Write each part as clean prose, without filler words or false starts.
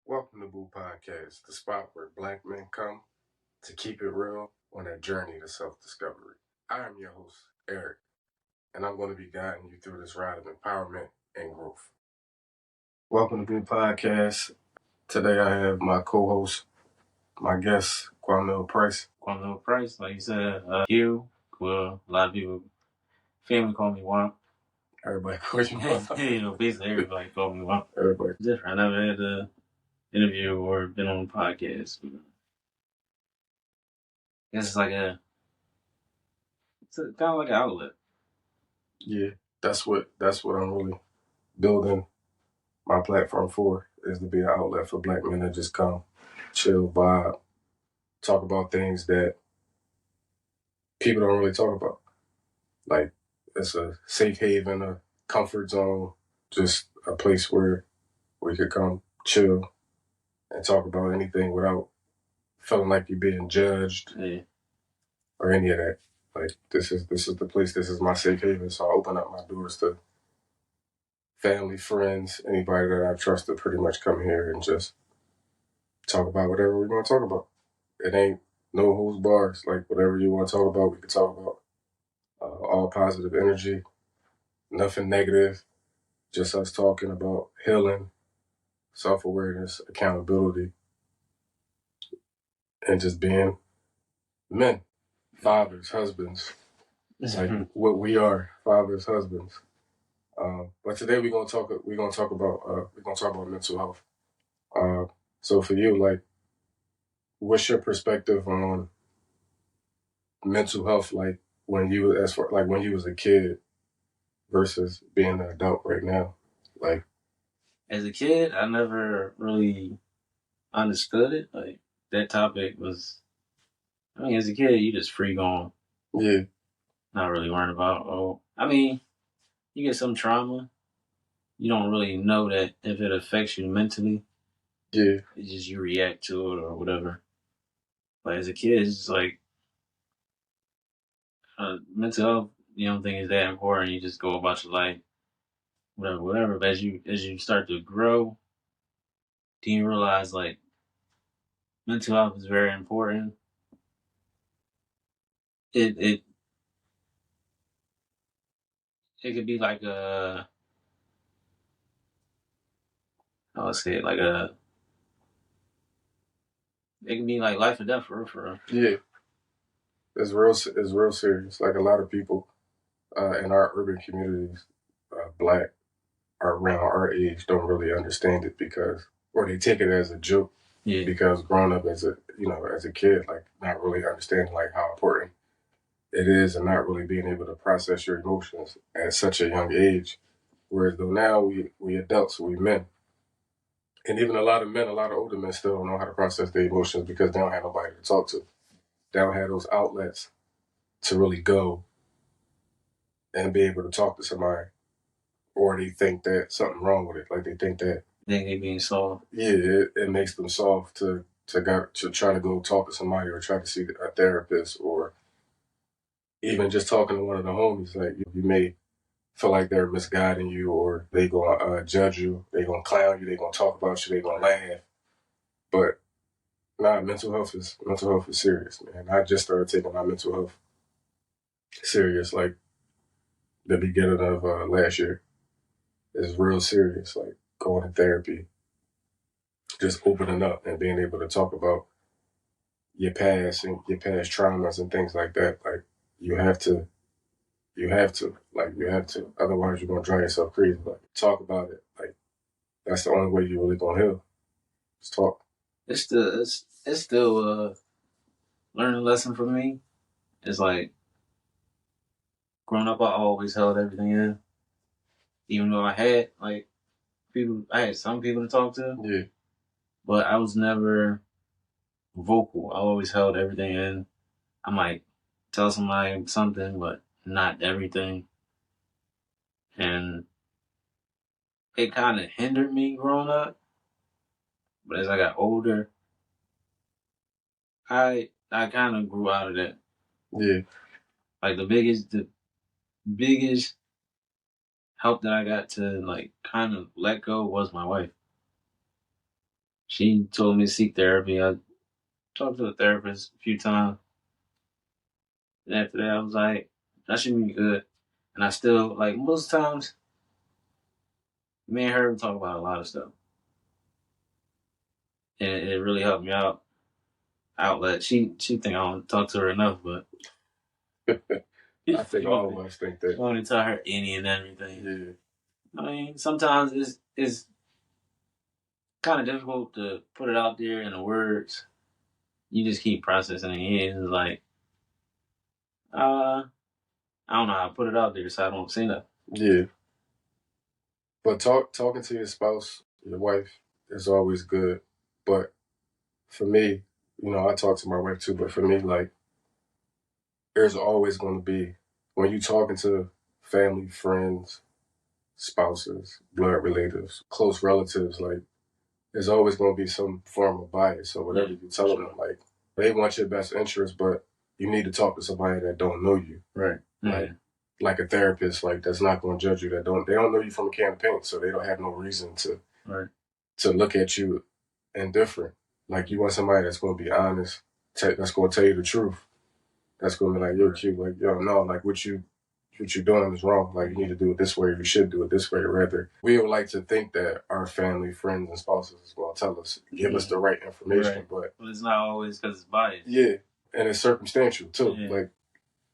Welcome to BUPODCAST, the spot where Black men come to keep it real on their journey to self-discovery. I am your host, Eric, and I'm going to be guiding you through this ride of empowerment and growth. Welcome to BUPODCAST. Today I have my co-host, my guest, Quammiel Price. Quammiel Price, like you said, Hugh. Well, a lot of people, family call me Womp. Everybody calls you Womp. Basically everybody call me Womp. Everybody. Different. I never had an interview or been on a podcast. It's like it's kind of like an outlet. Yeah, that's what I'm really building my platform for, is to be an outlet for Black men to just come, chill, vibe, talk about things that people don't really talk about. Like, it's a safe haven, a comfort zone, just a place where we could come chill and talk about anything without feeling like you're being judged or any of that. Like, this is the place, this is my safe haven. So I open up my doors to family, friends, anybody that I trust to pretty much come here and just talk about whatever we want to talk about. It ain't no holds bars. Like, whatever you want to talk about, we can talk about. All positive energy, nothing negative, just us talking about healing, self-awareness, accountability, and just being men, fathers, husbands. It's like what we are, fathers, husbands. But today we're gonna talk about mental health. So for you, like, what's your perspective on mental health? Like, when you was a kid versus being an adult right now? Like, as a kid, I never really understood it. Like, that topic was, as a kid, you just free going. Yeah. Not really worrying about, you get some trauma. You don't really know that if it affects you mentally. Yeah. It's just you react to it or whatever. But as a kid, it's just like mental health. You don't think is that important. You just go about your life, whatever. But as you start to grow, then you realize like mental health is very important. It could be like how I say it, it can be like life or death for real. Yeah. It's real serious. Like, a lot of people in our urban communities, Black, are around our age, don't really understand it or they take it as a joke. Yeah. Because growing up as a kid, like, not really understanding like how important it is and not really being able to process your emotions at such a young age. Whereas though now we adults, we men. And even a lot of older men still don't know how to process their emotions because they don't have nobody to talk to. They don't have those outlets to really go and be able to talk to somebody. Or they think that something wrong with it. Like, they think that They being soft. Yeah, it makes them soft to try to go talk to somebody or try to see a therapist, or even just talking to one of the homies. Like, you may feel like they're misguiding you, or they gonna judge you, they gonna clown you, they gonna talk about you, they gonna laugh. But nah, mental health is serious, man. I just started taking my mental health serious like the beginning of last year. It's real serious, like going to therapy, just opening up and being able to talk about your past and your past traumas and things like that. Like, you have to. Otherwise, you're gonna drive yourself crazy. Like, talk about it. Like, that's the only way you're really gonna heal. Just talk. It's still a learning lesson for me. It's like growing up, I always held everything in, even though I had some people to talk to. Yeah. But I was never vocal. I always held everything in. I might tell somebody something, but not everything. And it kind of hindered me growing up. But as I got older, I kind of grew out of that. Yeah. Like, the biggest help that I got to like kind of let go was my wife. she told me to seek therapy. I talked to a therapist a few times. And after that, I was like, that should be good. And I still, like, most times, me and her talk about a lot of stuff. And it really helped me out. Outlet. She think I don't talk to her enough, but I think all of us think that. I want to tell her any and everything. Yeah. I mean, sometimes it's kind of difficult to put it out there in the words. You just keep processing in your head. It's like, I don't know how to put it out there, so I don't say nothing. Yeah. But talking to your spouse, your wife, is always good. But for me, I talk to my wife too, but for me, like, there's always going to be, when you talking to family, friends, spouses, blood relatives, close relatives, like, there's always going to be some form of bias. So whatever you tell them, like, they want your best interest, but you need to talk to somebody that don't know you. Right. Like a therapist, like, that's not going to judge you. They don't know you from a can of paint, so they don't have no reason to look at you indifferent. Like, you want somebody that's going to be honest, that's going to tell you the truth. That's going to be like, yo, Q, like, yo, no, like, what you're doing is wrong. Like, you need to do it this way. You should do it this way. Rather, we would like to think that our family, friends, and spouses is going to tell us, give us the right information. But it's not always because it's biased. Yeah, and it's circumstantial too. Yeah. Like,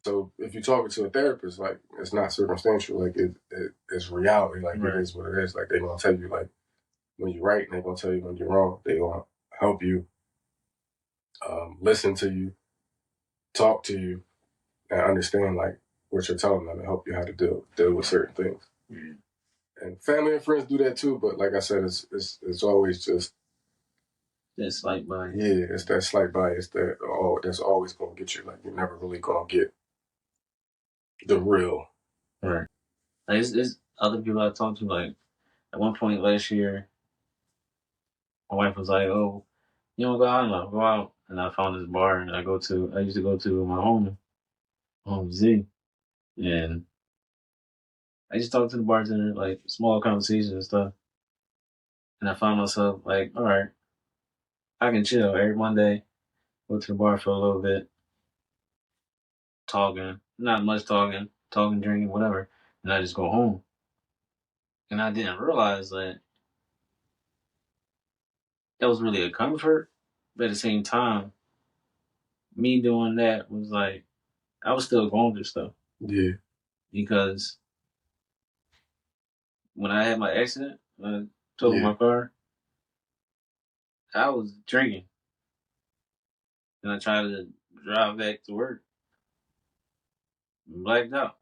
so if you're talking to a therapist, like, it's not circumstantial. Like, it's reality. Like, It is what it is. Like, they're going to tell you, like, when you're right, and they're going to tell you when you're wrong. They're going to help you, listen to you, talk to you, and understand, like, what you're telling them, and help you how to deal with certain things. Mm-hmm. And family and friends do that too, but like I said, it's always just that slight bias. Yeah, it's that slight bias that's always gonna get you. Like, you're never really gonna get the real. Right. Like, it's other people I talked to. Like, at one point last year, my wife was like, "Oh, you don't go out enough. Go out." And I found this bar, and I used to go to my home Z, and I just talked to the bartender, like, small conversations and stuff. And I found myself like, all right, I can chill every Monday, go to the bar for a little bit, talking, not much talking, drinking, whatever, and I just go home. And I didn't realize that was really a comfort, but at the same time, me doing that was like, I was still going through stuff. Yeah. Because when I had my accident, when I totaled my car, I was drinking. And I tried to drive back to work. Blacked out.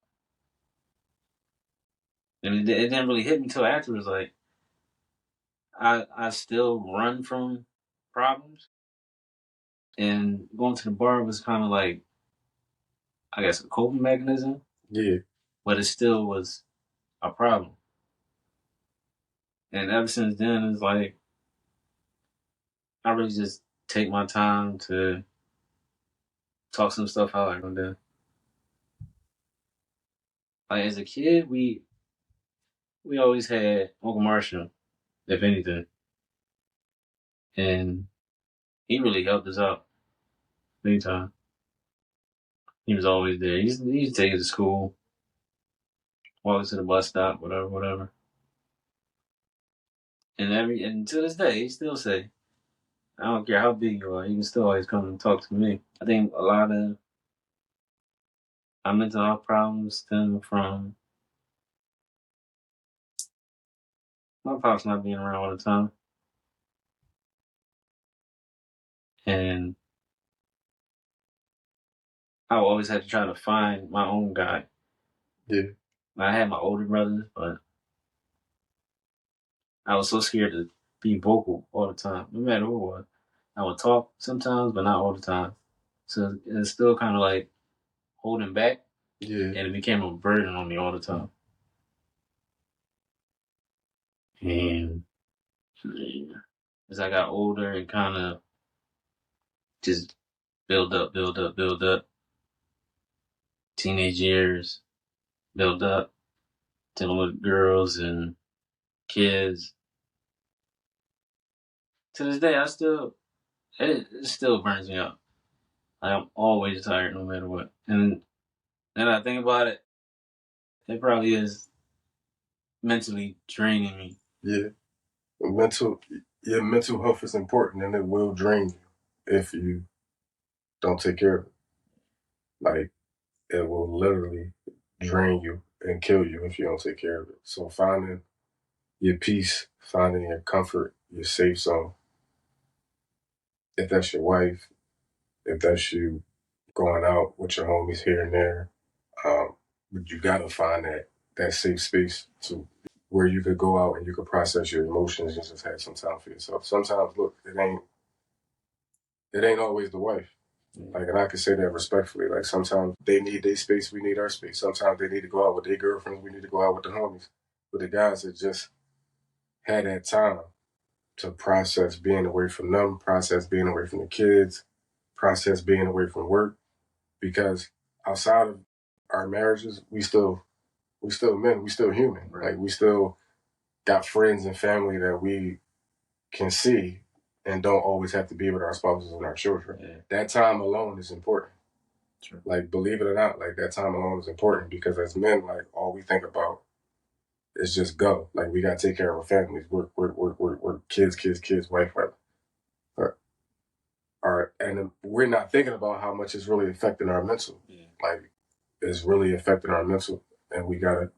And it didn't really hit me until afterwards. Like, I still run from problems. And going to the bar was kind of like, I guess, a coping mechanism. Yeah. But it still was a problem. And ever since then, it's like, I really just take my time to talk some stuff out like I'm doing. Like, as a kid, we always had Uncle Marshall, if anything. And he really helped us out big time. He was always there. He used to take us to school, walk us to the bus stop, whatever. And to this day, he still say, I don't care how big you are, you can still always come and talk to me. I think a lot of our mental health problems stem from my pops not being around all the time. And I always had to try to find my own guy. Yeah. I had my older brothers, but I was so scared to be vocal all the time, no matter who it was. I would talk sometimes, but not all the time. So it's still kind of like holding back. Yeah. And it became a burden on me all the time. And as I got older, it kind of just build up. Teenage years, build up, dealing with girls and kids. To this day, it still burns me up. Like, I'm always tired no matter what. And then I think about it, it probably is mentally draining me. Yeah, mental. Your mental health is important, and it will drain you if you don't take care of it. Like it will literally drain you and kill you if you don't take care of it. So finding your peace, finding your comfort, your safe zone. If that's your wife, if that's you going out with your homies here and there, but you gotta find that safe space to where you could go out and you could process your emotions and just have some time for yourself. Sometimes, look, it ain't always the wife. Like, and I can say that respectfully. Like, sometimes they need their space, we need our space. Sometimes they need to go out with their girlfriends, we need to go out with the homies. But the guys that just had that time to process being away from them, process being away from the kids, process being away from work, because outside of our marriages, we still men, we still human. Like we still got friends and family that we can see and don't always have to be with our spouses and our children. Yeah. That time alone is important. True. Like, believe it or not, like that time alone is important because as men, like all we think about is just go. Like we gotta take care of our families, work, kids, wife. And we're not thinking about how much it's really affecting our mental. Yeah. Like it's really affecting our mental, and we gotta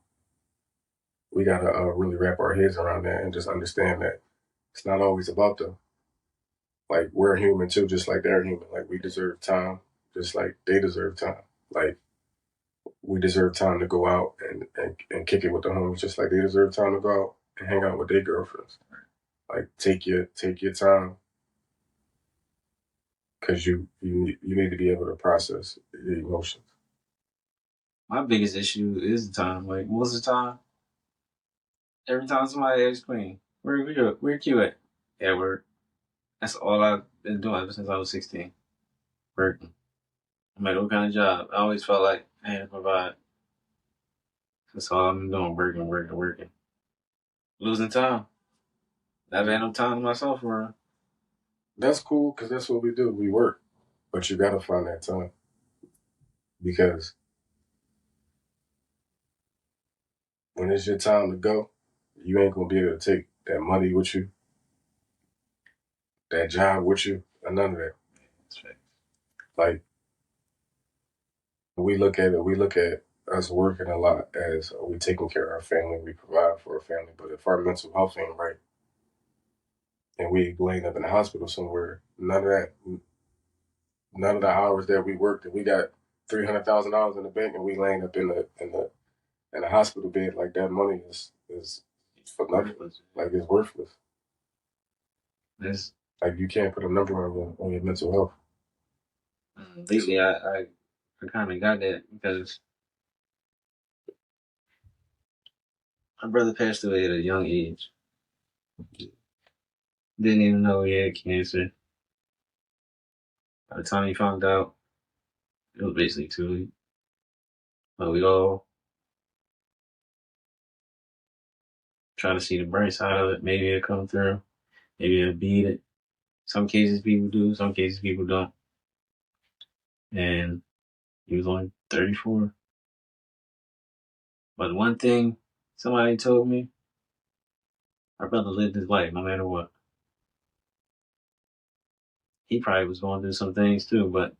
really wrap our heads around that and just understand that it's not always about them. Like we're human too, just like they're human. Like we deserve time, just like they deserve time. Like we deserve time to go out and kick it with the homies, just like they deserve time to go out and hang out with their girlfriends. Like take your time because you need to be able to process your emotions. My biggest issue is the time. Like most of the time, every time somebody asks me, where Q at? At work. That's all I've been doing ever since I was 16. Working. No matter what kind of job. I always felt like I had to provide. That's all I've been doing, working. Losing time. I've had no time to myself for. That's cool because that's what we do. We work. But you gotta find that time. Because when it's your time to go, you ain't gonna be able to take that money with you, that job with you, or none of that. That's right. Like we look at us working a lot as we taking care of our family, we provide for our family. But if our mental health ain't right and we laying up in the hospital somewhere, none of the hours that we worked, and we got $300,000 in the bank, and we laying up in the hospital bed, like that money is for nothing. Like it's worthless. This like you can't put a number on your mental health. Lately, I kind of got that because my brother passed away at a young age. Didn't even know he had cancer. By the time he found out, it was basically too late. But we all try to see the bright side of it. Maybe it'll come through. Maybe it'll beat it. Some cases people do, some cases people don't. And he was only 34. But one thing somebody told me, my brother lived his life no matter what. He probably was going through some things too, but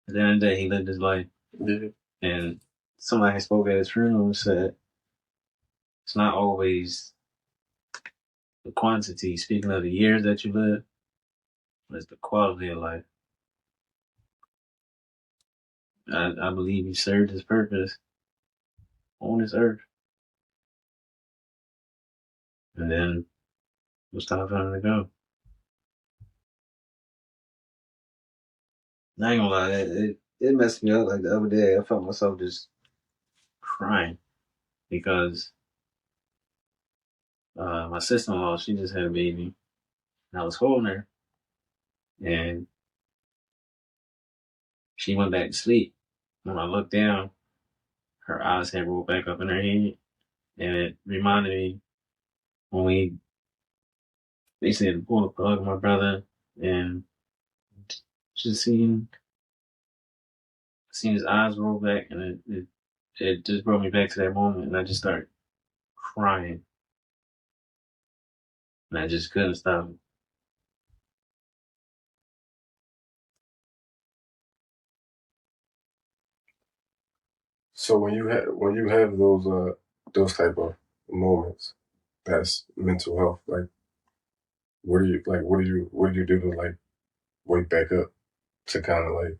at the end of the day, he lived his life. Yeah. And somebody spoke at his funeral and said, it's not always the quantity, speaking of the years that you live, but it's the quality of life. I believe he served his purpose on this earth. And then it was time for him to go. I ain't gonna lie, it messed me up. Like the other day, I felt myself just crying because my sister-in-law, she just had a baby. And I was holding her, and she went back to sleep. When I looked down, her eyes had rolled back up in her head, and it reminded me when we basically had to pull the plug on my brother and just seeing his eyes roll back, and it just brought me back to that moment, and I just started crying, and I just couldn't stop it. So when you have those type of moments, that's mental health. Like, what do you do to like wake back up to kind of like?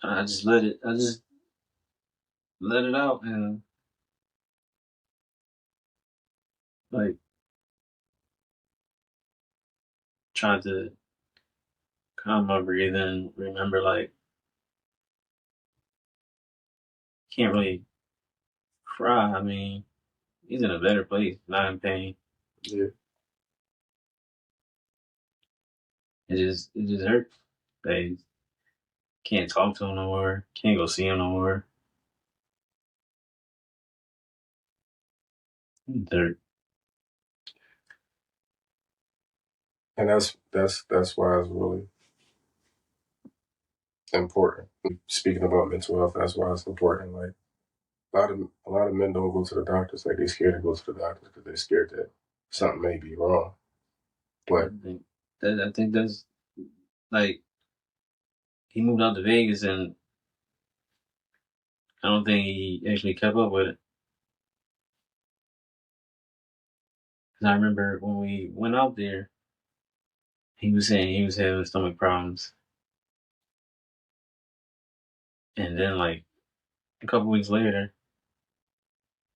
I just let it out and like tried to calm my breathing. Remember, like can't really cry. I mean, he's in a better place, not in pain. Yeah, It just hurts. They can't talk to him no more. Can't go see him no more. It hurt. and that's why it's really important. Speaking about mental health, that's why it's important. Like a lot of men don't go to the doctors. Like they're scared to go to the doctors because they're scared that something may be wrong. But I think that's like he moved out to Vegas, and I don't think he actually kept up with it. Cause I remember when we went out there, he was saying he was having stomach problems, and then like a couple weeks later,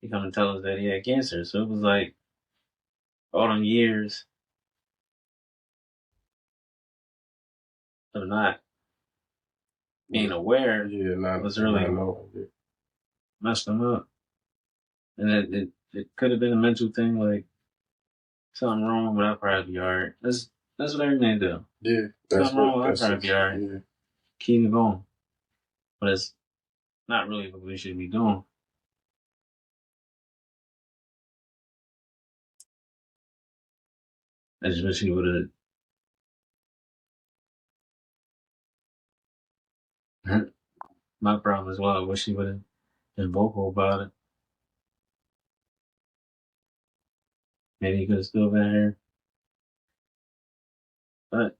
he come and tell us that he had cancer. So it was like all them years of not being aware yeah, was not really knowing. Yeah. messed him up. And it could have been a mental thing, like something wrong, but I'll probably be alright. That's what everything do. Yeah, Something wrong, I'll that's probably be just alright. yeah. Keep it going. But it's not really what we should be doing. I just wish he would have. My problem as well. I wish he would have been vocal about it. Maybe he could have still been here. But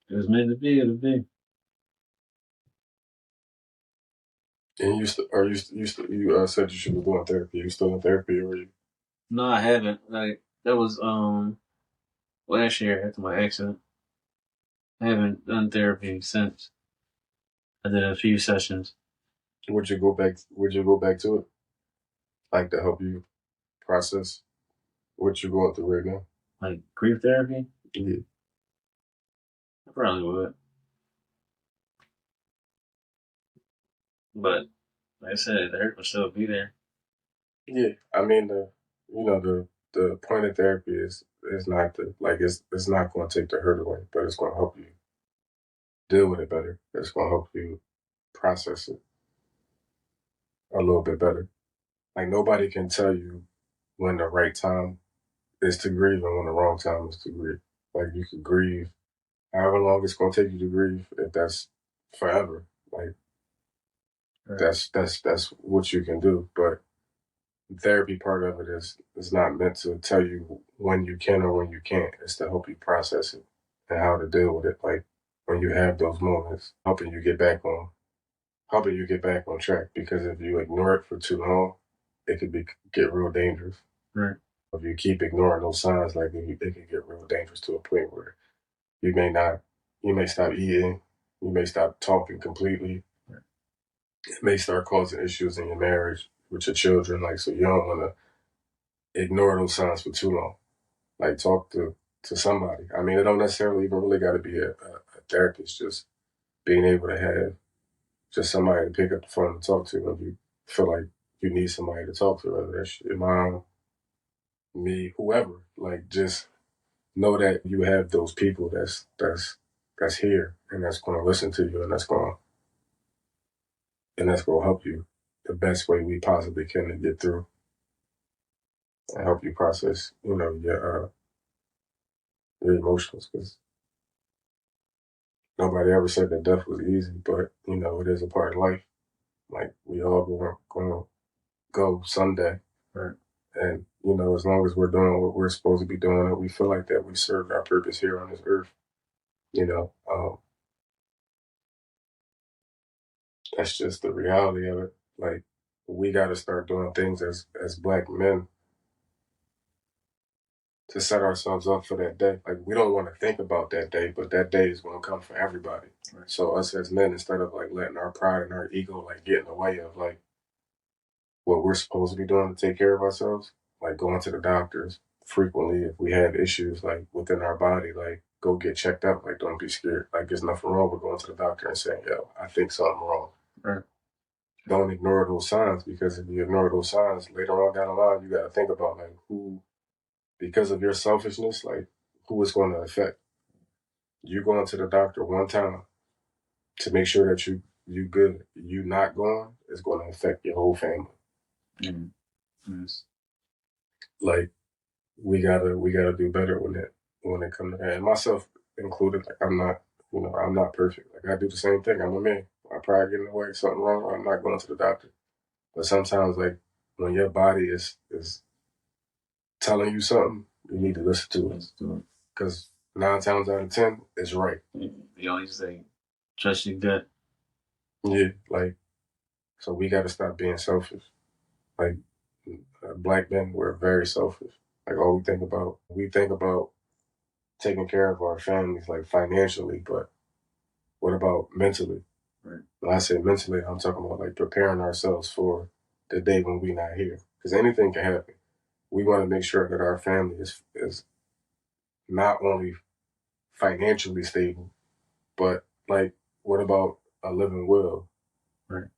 it was meant to be, it'll be. And you said you should be doing therapy. You still in therapy, or you? No, I haven't. Like that was last year after my accident. I haven't done therapy since. I did a few sessions. Would you go back? Would you go back to it, like to help you process what you're going through right now? Like grief therapy? Yeah, I probably would. But like I said, the hurt will still be there. yeah. I mean, the point of therapy is not to like it's not going to take the hurt away, but it's going to help you deal with it better. It's going to help you process it a little bit better. Like nobody can tell you when the right time is to grieve and when the wrong time is to grieve. Like you could grieve however long it's gonna take you to grieve, if that's forever. Like Right. that's what you can do. But the therapy part of it is not meant to tell you when you can or when you can't. It's to help you process it and how to deal with it. Like when you have those moments, helping you get back on track. Because if you ignore it for too long, it could get real dangerous. Right. If you keep ignoring those signs, like it can get real dangerous to a point where you may not, you may stop eating, you may stop talking completely. Right. It may start causing issues in your marriage with your children. Like, so you don't want to ignore those signs for too long. Like, talk to somebody. I mean, it don't necessarily even really got to be a therapist. Just being able to have just somebody to pick up the phone and talk to when you feel like you need somebody to talk to, whether that's your mom, me, whoever. Like, just know that you have those people that's here and that's going to listen to you and that's going to help you. the best way we possibly can to get through and help you process, your emotions. Because nobody ever said that death was easy, but it is a part of life. Like we all going to go someday. Right. And as long as we're doing what we're supposed to be doing, and we feel like that we served our purpose here on this earth, that's just the reality of it. Like we got to start doing things as Black men to set ourselves up for that day. Like we don't want to think about that day, but that day is going to come for everybody. Right. So us as men, instead of like letting our pride and our ego like get in the way of like what we're supposed to be doing to take care of ourselves, like going to the doctors frequently if we have issues like within our body, like go get checked out. Like don't be scared. Like there's nothing wrong with going to the doctor and saying, "Yo, I think something wrong." Right. Don't ignore those signs, because if you ignore those signs later on down the line, you got to think about like who, because of your selfishness, like who it's going to affect. You going to the doctor one time to make sure that you good. You not going is going to affect your whole family. Mm-hmm. Yes. Like we gotta do better when it comes to that, and myself included. Like I'm not perfect. Like I do the same thing. I'm a man. I probably get in the way, something wrong. I'm not going to the doctor. But sometimes, like when your body is telling you something, you need to listen to it. Because 9 times out of 10, it's right. You always say, trust your gut. Yeah, like, so we got to stop being selfish. Like, Black men, we're very selfish. Like, all we think about taking care of our families, like financially, but what about mentally? Right. When I say mentally, I'm talking about like preparing ourselves for the day when we're not here. Because anything can happen. We want to make sure that our family is not only financially stable, but like, what about a living will? Right.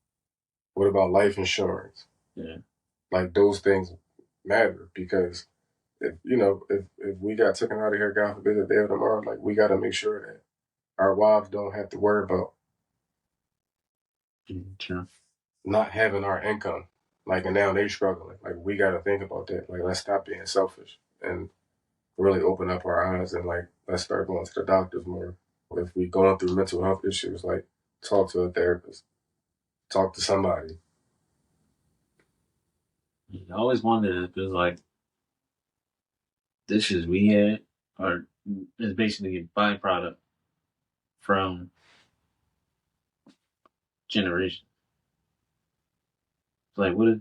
What about life insurance? Yeah. Like those things matter, because if we got taken out of here, God forbid, the day of tomorrow, like we got to make sure that our wives don't have to worry about not having our income. Like, and now they struggling. Like we got to think about that. Like let's stop being selfish and really open up our eyes, and like let's start going to the doctors more. If we going through mental health issues, like talk to a therapist, talk to somebody. I always wondered if it was like dishes we had are is basically a byproduct from generation. It's like, what if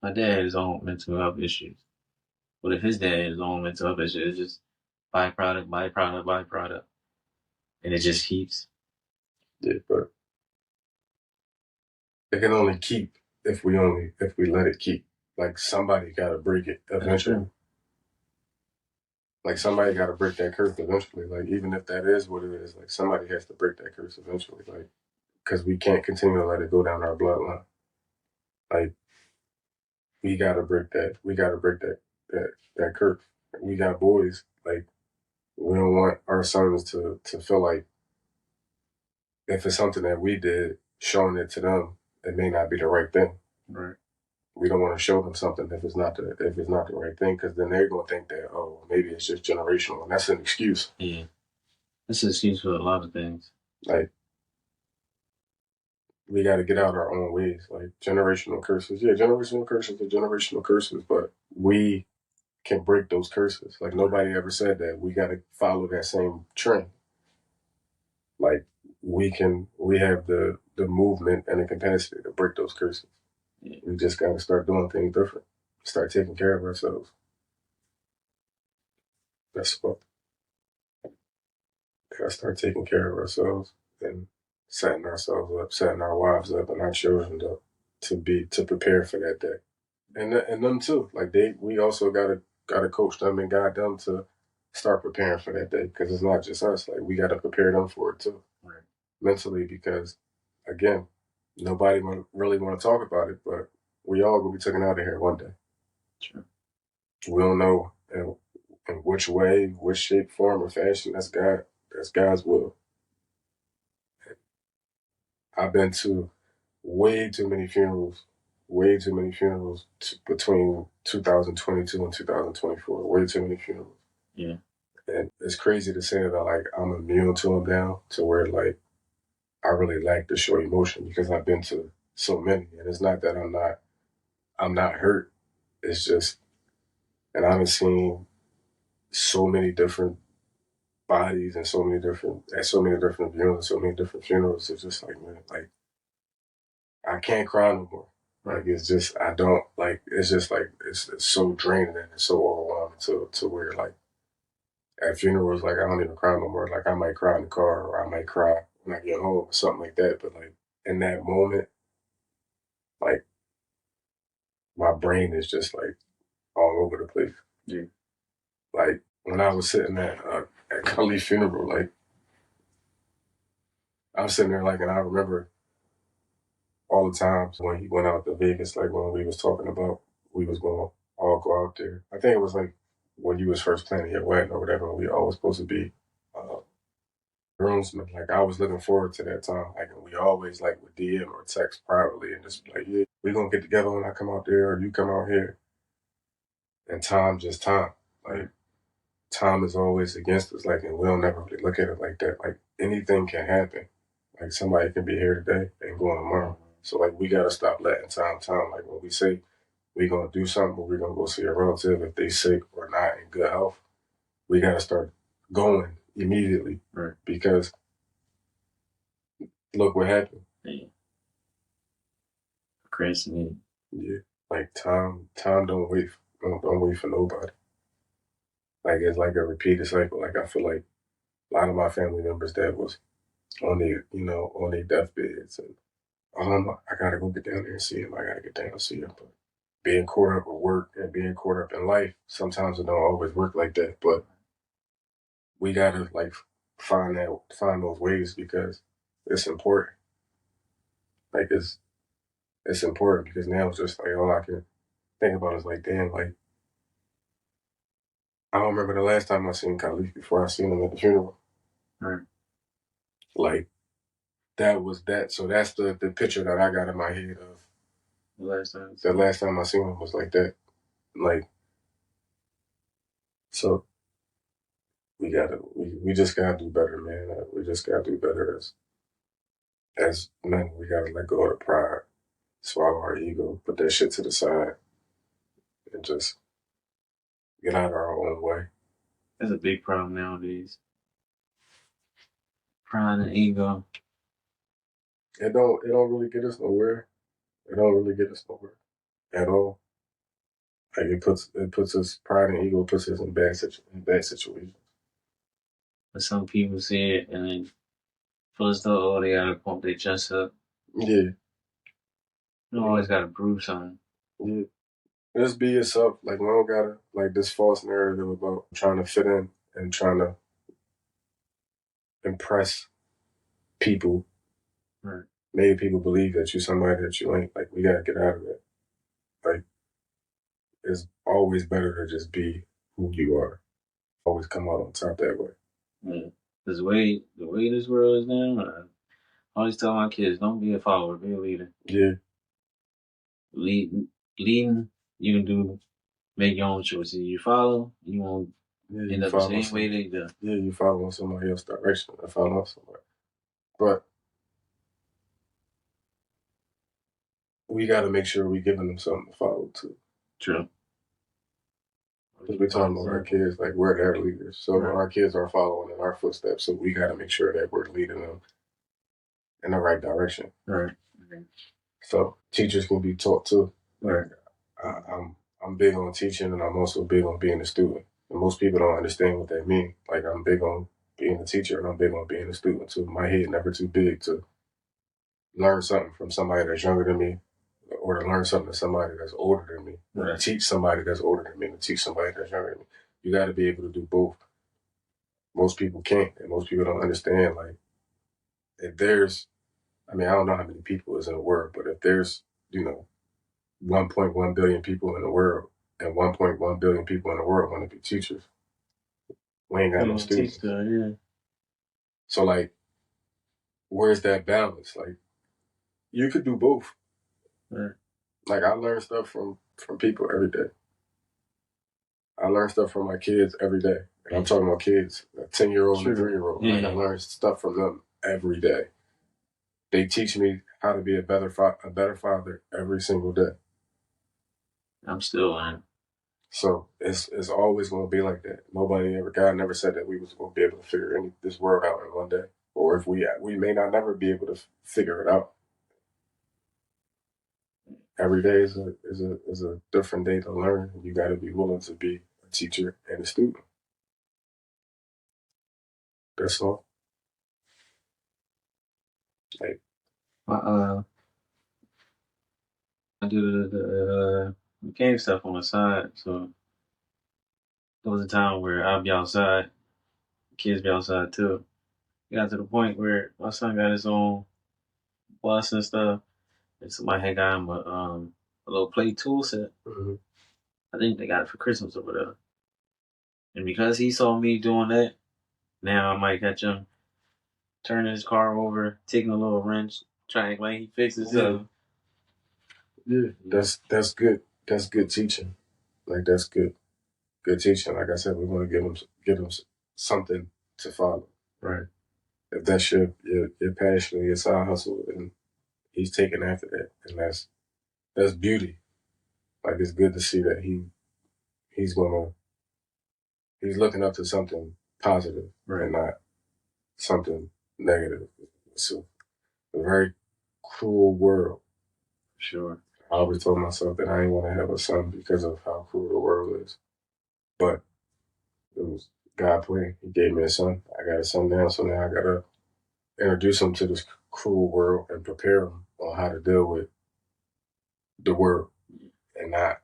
my dad had his own mental health issues? What if his dad had his own mental health issues? It's just byproduct, and it just keeps. Yeah, but it can only keep if we let it keep. Like somebody got to break it eventually. Like somebody got to break that curse eventually. Like even if that is what it is, like somebody has to break that curse eventually. Like because we can't continue to let it go down our bloodline. Like we got to break that. We got to break that curse. We got boys. Like we don't want our sons to feel like if it's something that we did, showing it to them, it may not be the right thing. Right. We don't want to show them something if it's not the right thing, because then they're gonna think that, oh, maybe it's just generational, and that's an excuse. Yeah, that's an excuse for a lot of things. Like we got to get out our own ways. Like generational curses, yeah, generational curses are generational curses, but we can break those curses. Like nobody ever said that we got to follow that same trend. Like we have the movement and the capacity to break those curses. Yeah. We just got to start doing things different. Start taking care of ourselves. That's what. Gotta start taking care of ourselves and setting ourselves up, setting our wives up and our children up to prepare for that day. And them too. Like we also gotta coach them and guide them to start preparing for that day, because it's not just us. Like we gotta prepare them for it too, right? Mentally, because again, nobody really want to talk about it, but we all gonna be taken out of here one day. Sure. We don't know in which way, which shape, form, or fashion. That's God's will. I've been to way too many funerals, between 2022 and 2024. Way too many funerals. Yeah. And it's crazy to say that like I'm immune to them now, to where like I really lack to show emotion because I've been to so many. And it's not that I'm not hurt. It's just, and I've seen so many different bodies and so many different funerals, so many different funerals. It's just like, man, like I can't cry no more. Like it's just I don't like it's just like it's so draining and it's so overwhelming to where like at funerals like I don't even cry no more. Like I might cry in the car or I might cry when I get home or something like that. But like in that moment, like my brain is just like all over the place. Yeah. Like when I was sitting at Khalif's funeral, like I was sitting there like, and I remember all the times when he went out to Vegas, like when we was talking about we was going to all go out there. I think it was like when you was first planning your wedding or whatever. We all was supposed to be groomsmen. Like I was looking forward to that time. Like we always like would DM or text privately and just be like, yeah, we gonna get together when I come out there or you come out here. And time, just time. Like time is always against us. Like, and we'll never really look at it like that. Like anything can happen. Like somebody can be here today and go tomorrow. So like we gotta stop letting time. Like when we say we gonna do something, or we're gonna go see a relative if they sick or not in good health, we gotta start going immediately. Right. Because look what happened. Yeah. Crazy. Yeah. Like time don't wait. Don't wait for nobody. Like it's like a repeated cycle. Like I feel like a lot of my family members that was on their deathbeds and I gotta go get down there and see him. I gotta get down and see him. But being caught up with work and being caught up in life, sometimes it don't always work like that. But we gotta like find those ways because it's important. Like it's important because now it's just like all I can think about is like, damn, like I don't remember the last time I seen Khalif before I seen him at the funeral. Right. Like that was that. So that's the picture that I got in my head of the last time I seen him was like that. Like so we just gotta do better, man. We just gotta do better as men. We gotta let go of the pride, swallow our ego, put that shit to the side, and just get out of our own way. That's a big problem nowadays. Pride and ego. It don't really get us nowhere. It don't really get us nowhere at all. Like it puts us pride and ego puts us in bad situations. But some people see it and then feel as though they gotta pump their chest up. Yeah. You always gotta prove something. Yeah. Just be yourself. Like we don't gotta like this false narrative about trying to fit in and trying to impress people. Right. Maybe people believe that you're somebody that you ain't. Like we gotta get out of that. Like it's always better to just be who you are. Always come out on top that way. Yeah. Because the way this world is now, I always tell my kids, don't be a follower, be a leader. Yeah. Leading, you can do, make your own choices. You follow, you won't end up the same way they do. Yeah, you following somebody else's direction and following somebody. But we got to make sure we're giving them something to follow too. True. Because we're talking about our kids, like we're their leaders. So our kids are following in our footsteps. So we got to make sure that we're leading them in the right direction. Right. So teachers can be taught too. Right. I'm big on teaching, and I'm also big on being a student. And most people don't understand what that means. Like I'm big on being a teacher, and I'm big on being a student too. My head never too big to learn something from somebody that's younger than me, or to learn something from somebody that's older than me, or to teach somebody that's older than me, to teach somebody that's younger than me. You got to be able to do both. Most people can't, and most people don't understand. Like, if there's, I don't know how many people is in the world, but if there's, 1.1 billion people in the world, and 1.1 billion people in the world want to be teachers, we ain't got no students. Yeah. So, like, where's that balance? Like, you could do both. Right. Like I learn stuff from people every day. I learn stuff from my kids every day. And I'm talking about kids, a 10-year-old and a 3-year-old. Yeah. Like I learn stuff from them every day. They teach me how to be a better father every single day. I'm still learning. So it's always going to be like that. God never said that we was going to be able to figure this world out in one day, or if we may not never be able to figure it out. Every day is a different day to learn. You got to be willing to be a teacher and a student. That's all. Like I do the mechanic stuff on the side, so there was a time where I'd be outside, kids be outside too. It got to the point where my son got his own bus and stuff, and somebody had got him a little play tool set. mm-hmm. I think they got it for Christmas over there. And because he saw me doing that, now I might catch him turning his car over, taking a little wrench, trying to like he fixes stuff. Yeah, that's good. That's good teaching. Like that's good teaching. Like I said, we want to give them something to follow, right? If that's your passion, your side hustle, and he's taking after that, and that's beauty. Like it's good to see that he's looking up to something positive, right, and not something negative. It's a very cruel world. Sure. I always told myself that I didn't want to have a son because of how cruel the world is. But it was God plan. He gave me a son. I got a son now, so now I gotta introduce him to this cruel world and prepare him on how to deal with the world and not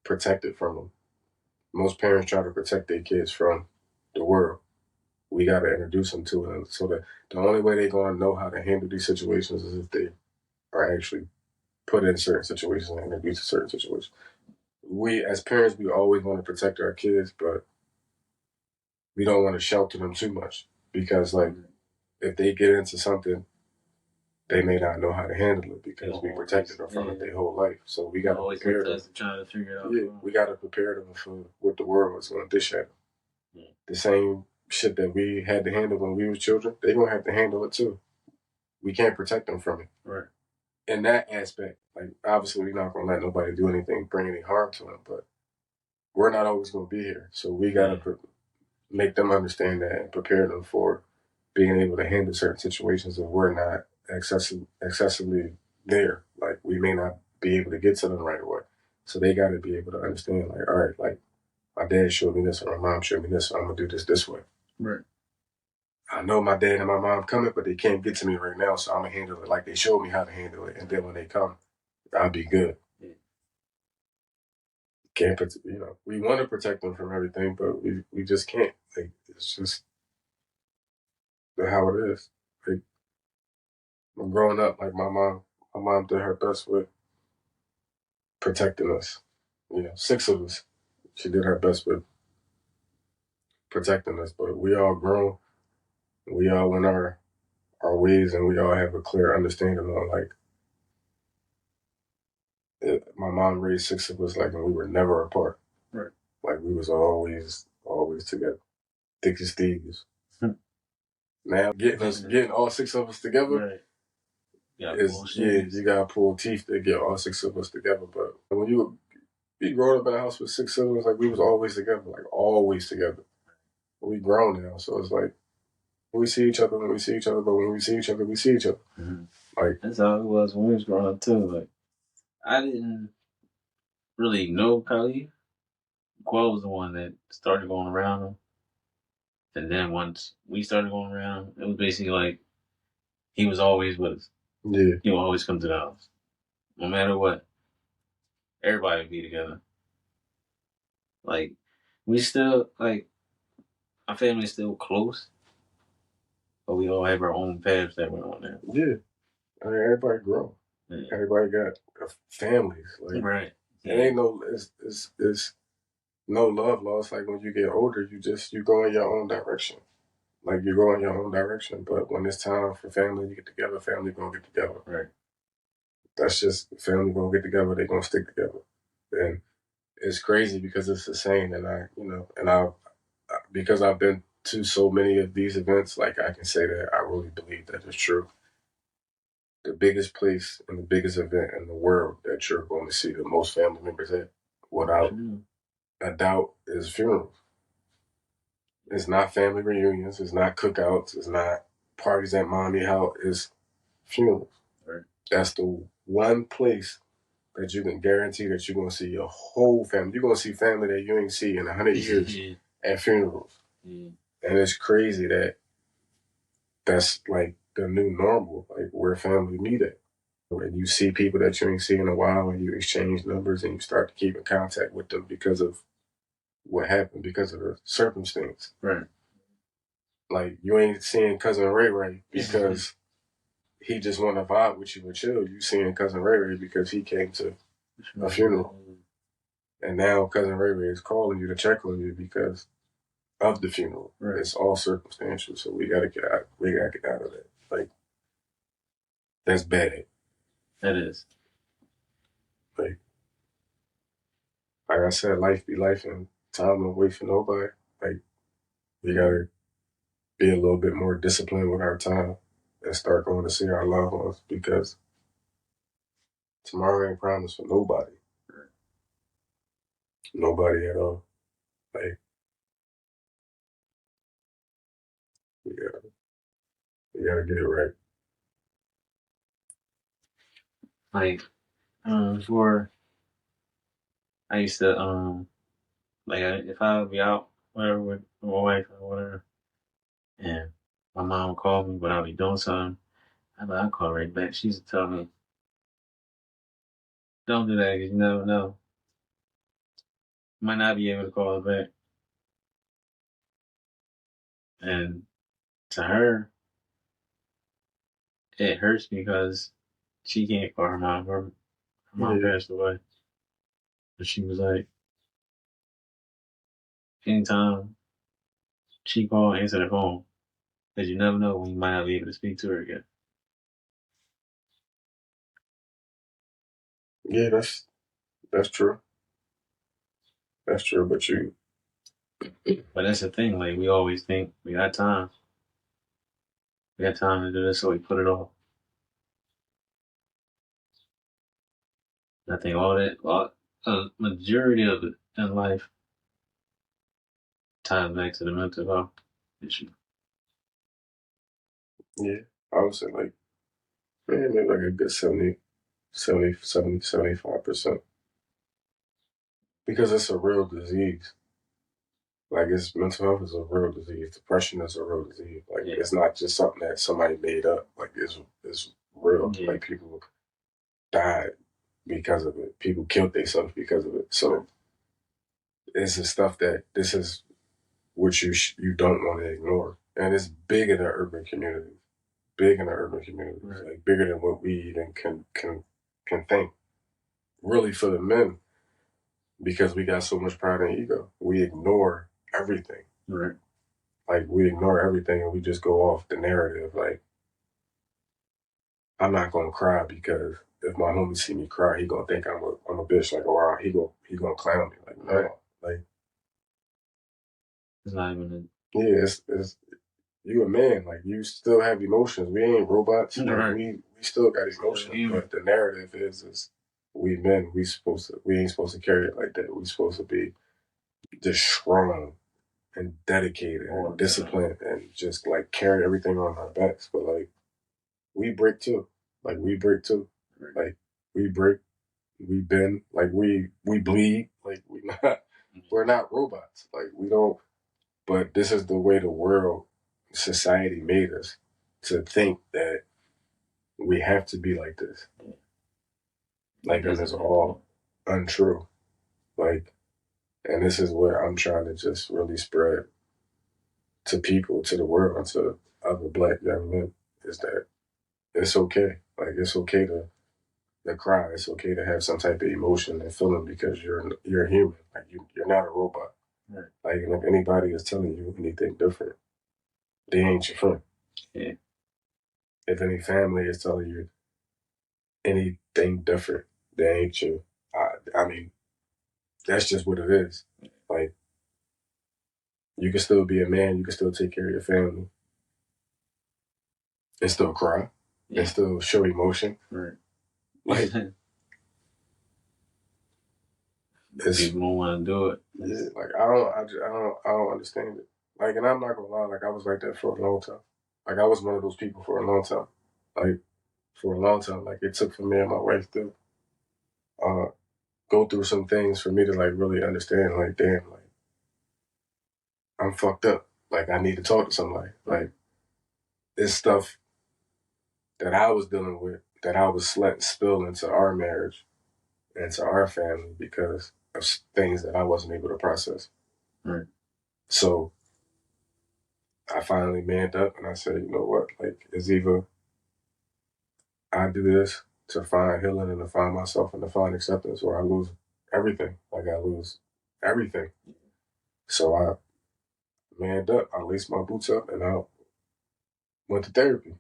protect it from them. Most parents try to protect their kids from the world. We got to introduce them to it, so that the only way they're going to know how to handle these situations is if they are actually put in certain situations and introduced to certain situations. We, as parents, we always want to protect our kids, but we don't want to shelter them too much because, like, if they get into something, they may not know how to handle it because we protected them from it their whole life. So we got to prepare them. Trying to figure it out. Yeah, we got to prepare them for what the world is going to dish at them. Yeah. The same shit that we had to handle when we were children, they're going to have to handle it too. We can't protect them from it. Right. In that aspect, like obviously we're not going to let nobody do anything, bring any harm to them, but we're not always going to be here. So we got to make them understand that and prepare them for being able to handle certain situations if we're not excessively there. Like we may not be able to get to them right away. So they got to be able to understand, like, all right, like my dad showed me this or my mom showed me this, so I'm going to do this way. Right. I know my dad and my mom coming, but they can't get to me right now, so I'm going to handle it like they showed me how to handle it. And then when they come, I'll be good. Yeah. Can't, we want to protect them from everything, but we just can't. Like, it's just how it is. Like, growing up, like my mom did her best with protecting us. 6 of us. She did her best with protecting us, but we all grown. We all in our ways, and we all have a clear understanding on like my mom raised 6 of us, like, and we were never apart. Right. Like we was always together, thick as thieves. Now getting all 6 of us together. Right. You gotta pull teeth to get all 6 of us together. But when you be growing up in a house with 6 siblings, like we was always together, like always together. We grown now, so it's like we see each other when we see each other, but when we see each other, we see each other. Mm-hmm. Like that's how it was when we was growing up too. Like I didn't really know Khalid. Quell was the one that started going around him. And then once we started going around, it was basically like he was always with us. Yeah. He would always come to the house. No matter what. Everybody would be together. Like, we still, like, our family's still close. But we all have our own paths that we're on now. Yeah. I mean, everybody grown. Yeah. Everybody got families. Like, right. It ain't no, it's no love lost. Like when you get older, you go in your own direction. Like you go in your own direction. But when it's time for family to get together, family gonna get together. Right. That's just family gonna get together. They gonna stick together, and it's crazy because it's the same. And because I've been to so many of these events, like I can say that I really believe that it's true. The biggest place and the biggest event in the world that you're going to see the most family members at, without a doubt, is funerals. It's not family reunions. It's not cookouts. It's not parties at mommy house. It's funerals. Right. That's the one place that you can guarantee that you're going to see your whole family. You're going to see family that you ain't see in 100 years at funerals. And it's crazy that that's like the new normal, like where family meet at. And you see people that you ain't seen in a while, and you exchange numbers and you start to keep in contact with them because of what happened, because of the circumstance. Right. Like you ain't seeing cousin Ray Ray because he just want to vibe with you and chill. You seeing cousin Ray Ray because he came to a funeral. And now cousin Ray Ray is calling you to check on you because of the funeral. Right. It's all circumstantial, so we gotta get out. We gotta get out of that. Like that's bad. That is. Like I said, life be life, and time don't wait for nobody. Like we gotta be a little bit more disciplined with our time and start going to see our loved ones, because tomorrow ain't promised for nobody. Nobody at all. Like we gotta get it right. Like before, I used to like if I would be out whatever with my wife or whatever, and my mom would call me when I'd be doing something, I'd call right back. She used to tell me, "Don't do that, because you never know. You might not be able to call her back." And to her, it hurts because she can't call her mom. Her mom passed away. But she was like, anytime she called, answer the phone, because you never know when you might not be able to speak to her again. Yeah, that's true. That's true, but that's the thing. Like we always think we got time. We got time to do this, so we put it off. I think a majority of it in life ties back to the mental health issue. Yeah, I would say like, maybe like a good 75%. Because it's a real disease. Like mental health is a real disease. Depression is a real disease. Like it's not just something that somebody made up. Like it's real. Yeah. Like people died because of it. People killed themselves because of it. So this is stuff that this is what you don't want to ignore, and it's big in the urban community. Big in the urban community, right. Like bigger than what we even can think. Really, for the men, because we got so much pride and ego, we ignore everything. Right. Like we ignore everything and we just go off the narrative. Like I'm not gonna cry because if my homie see me cry, he gonna think I'm a bitch. Like, wow, he gonna clown me. Like, no, right. Like it's not even. Yeah, it's you a man. Like you still have emotions. We ain't robots. Right. Like, we still got emotions. Yeah. But the narrative is we men. We ain't supposed to carry it like that. We supposed to be just strong and dedicated and disciplined and just like carry everything on our backs. But like we break too. Like we break too. Like we break, we bend, like we bleed. Like we're not robots. Like we don't, but this is the way the world, society made us to think that we have to be like this. Like, and it's all untrue. Like, and this is what I'm trying to just really spread to people, to the world, and to other Black young men, is that it's okay. Like it's okay to cry. It's okay to have some type of emotion and feeling because you're human. Like you're not a robot. Right. Like, and if anybody is telling you anything different, they ain't your friend. Yeah. If any family is telling you anything different. That ain't you. I mean, that's just what it is. Like, you can still be a man, you can still take care of your family, and still cry, and still show emotion. Right. Like, people don't want to do it. Yeah, like I don't understand it. Like, and I'm not gonna lie, like I was like that for a long time. Like I was one of those people for a long time. Like for a long time, like it took for me and my wife to uh, go through some things for me to like really understand. Like, damn, like I'm fucked up. Like I need to talk to somebody. Like it's stuff that I was dealing with that I was letting spill into our marriage, into our family because of things that I wasn't able to process. Right. So I finally manned up and I said, you know what? Like, it's either I do this to find healing and to find myself and to find acceptance, or I lose everything. Like, I lose everything. So I manned up. I laced my boots up and I went to therapy.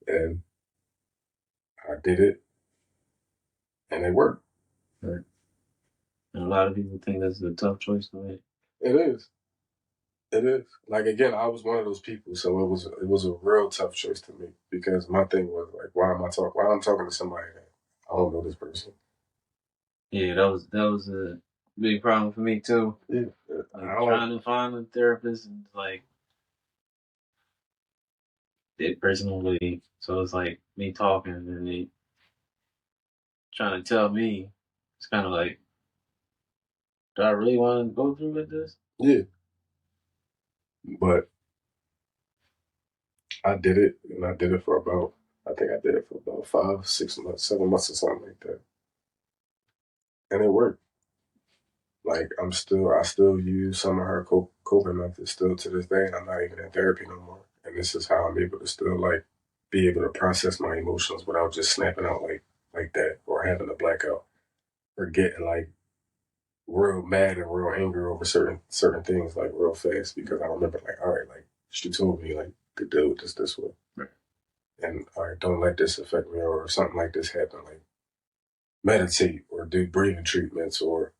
And I did it and it worked. Right. And a lot of people think that's a tough choice to make. It is. It is. Like, again, I was one of those people, so it was a real tough choice to make because my thing was like, why am I talking to somebody that I don't know this person? Yeah, that was a big problem for me too. Yeah. Like trying to find a therapist and like they personally, so it's like me talking and they trying to tell me. It's kind of like, do I really want to go through with this? Yeah. But I did it, and I did it for about, I think I did it for about 5, 6 months, 7 months or something like that. And it worked. Like, I still use some of her coping methods still to this day, and I'm not even in therapy no more. And this is how I'm able to still, like, be able to process my emotions without just snapping out like that or having a blackout or getting, like, real mad and real angry over certain things, like, real fast because I remember, like, all right, like, she told me, like, to deal with this way. Right. And all right, don't let this affect me, or something like this happen, like meditate or do breathing treatments or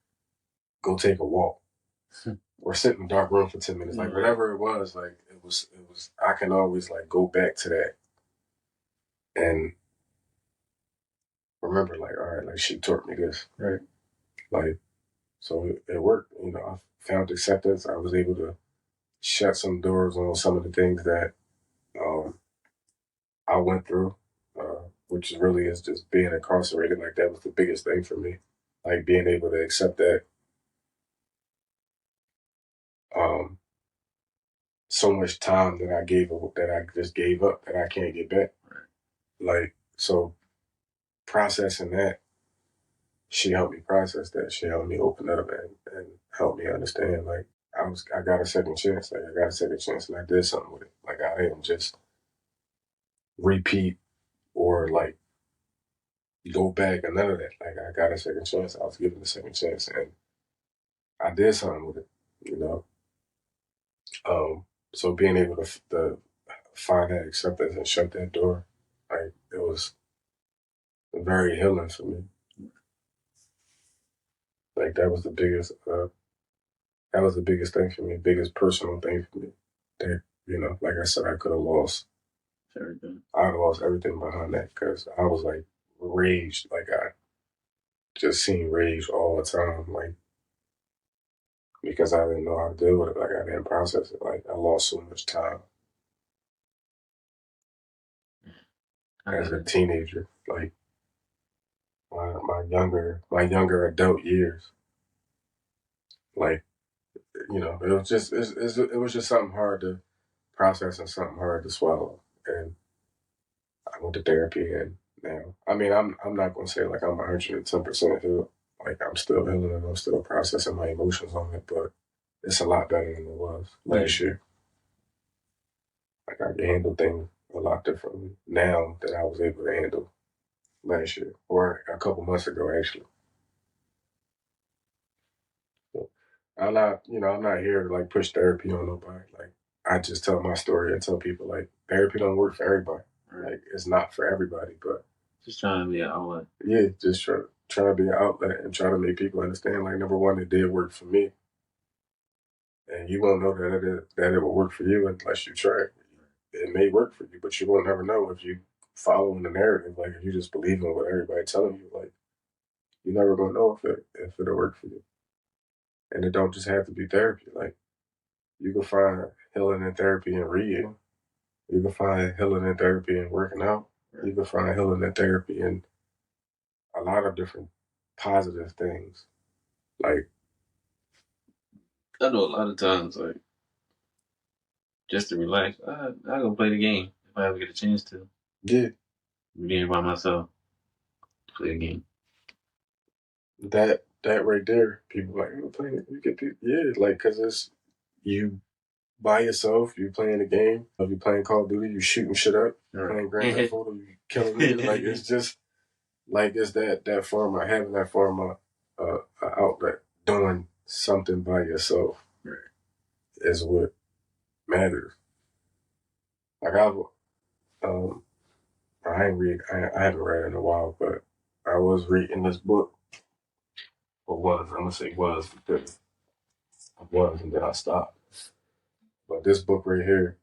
go take a walk or sit in a dark room for 10 minutes, like whatever it was, like it was I can always like go back to that and remember, like, all right, like she taught me this, right? Like, so it worked. You know, I found acceptance. I was able to shut some doors on some of the things that um, I went through, which really is just being incarcerated. Like that was the biggest thing for me. Like being able to accept that um, so much time that I just gave up that I can't get back. Like so, processing that, she helped me process that. She helped me open up and help me understand. Like I got a second chance. Like I got a second chance, and I did something with it. Like I didn't just repeat or like go back and none of that. Like I got a second chance. I was given a second chance, and I did something with it. You know. So being able to find that acceptance and shut that door, like it was very healing for me. Like that was the biggest thing for me, biggest personal thing for me. That, you know, like I said, I could have lost everything. I'd have lost everything behind that because I was like raged, like I just seen rage all the time, like because I didn't know how to deal with it, like I didn't process it, like I lost so much time as a teenager, like my younger adult years, like you know, it was just something hard to process and something hard to swallow. And I went to therapy, and now, I mean, I'm not gonna say like I'm 110% healed. Like I'm still healing and I'm still processing my emotions on it, but it's a lot better than it was last year. Like I can handle things a lot differently now than I was able to handle last year or a couple months ago, actually. So I'm not here to like push therapy on nobody. Like I just tell my story and tell people like therapy don't work for everybody. Like it's not for everybody, but Just trying to be an outlet. Yeah, just trying to be an outlet and try to make people understand. Like, number one, it did work for me, and you won't know that it will work for you unless you try. It may work for you, but you won't never know if you following the narrative. Like, if you just believe in what everybody telling you, like, you're never gonna know if it'll work for you. And it don't just have to be therapy. Like, you can find healing and therapy in reading. You can find healing and therapy in working out. You can find healing and therapy in a lot of different positive things. Like, I know a lot of times, like, just to relax, I go play the game if I ever get a chance to. yeah, Being by myself, play the game. that right there, people like, you playing it, you get people, yeah, like, cause it's you by yourself, you playing the game, you playing Call of Duty, you shooting shit up, playing Grand Theft Auto, you killing niggas. Like, it's just like it's that form of having that form of outlet, doing something by yourself is what matters. Like, I haven't read in a while, but I was reading this book, I'm gonna say was because I was, and then I stopped. But this book right here,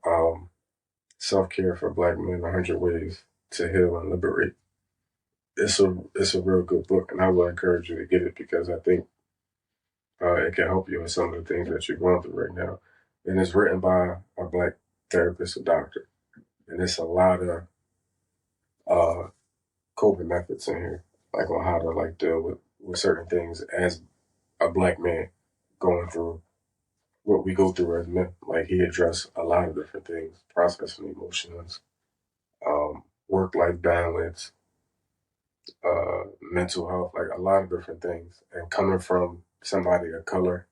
um, Self Care for Black Men: 100 Ways to Heal and Liberate. It's a real good book, and I will encourage you to get it because I think it can help you in some of the things that you're going through right now. And it's written by a Black therapist, a doctor, and it's a lot of uh, coping methods in here, like on how to like deal with certain things as a Black man going through what we go through as men. Like, he addressed a lot of different things, processing emotions, work-life balance, mental health, like a lot of different things. And coming from somebody of color,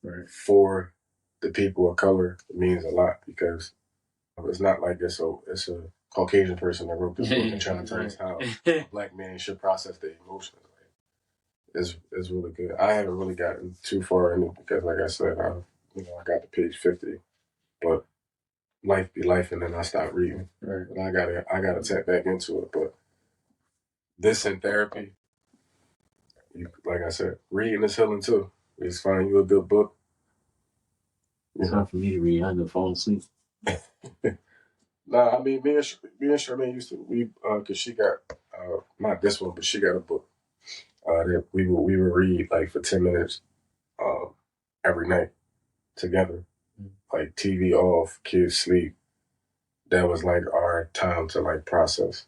right, for the people of color, it means a lot because it's not like it's a Caucasian person that wrote this book and trying to tell us how a Black man should process their emotions. Is really good. I haven't really gotten too far in it because, like I said, I got to page 50, but life be life, and then I stopped reading. Right. But I gotta tap back into it. But this in therapy, like I said, reading is healing too. Just find you a good book. It's hard for me to read. I end up falling asleep. Nah, I mean, me and Charmaine used to cause she got not this one, but she got a book that we would read like for 10 minutes every night together, like TV off, kids sleep. That was like our time to like process,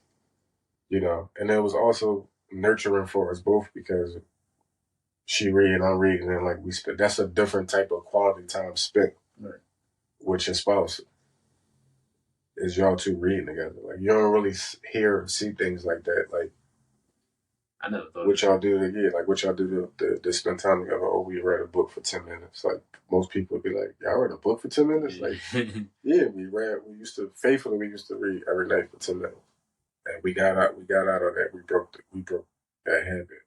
and it was also nurturing for us both because she read, I'm reading, and like we spent. That's a different type of quality time spent with your spouse. Is y'all two reading together? Like, you don't really hear or see things like that. Like, I never thought what y'all do like what y'all do to spend time together. Oh, we read a book for 10 minutes. Like, most people would be like, y'all read a book for 10 minutes? Like, yeah, we used to read every night for 10 minutes. And we got out of that. We broke that habit.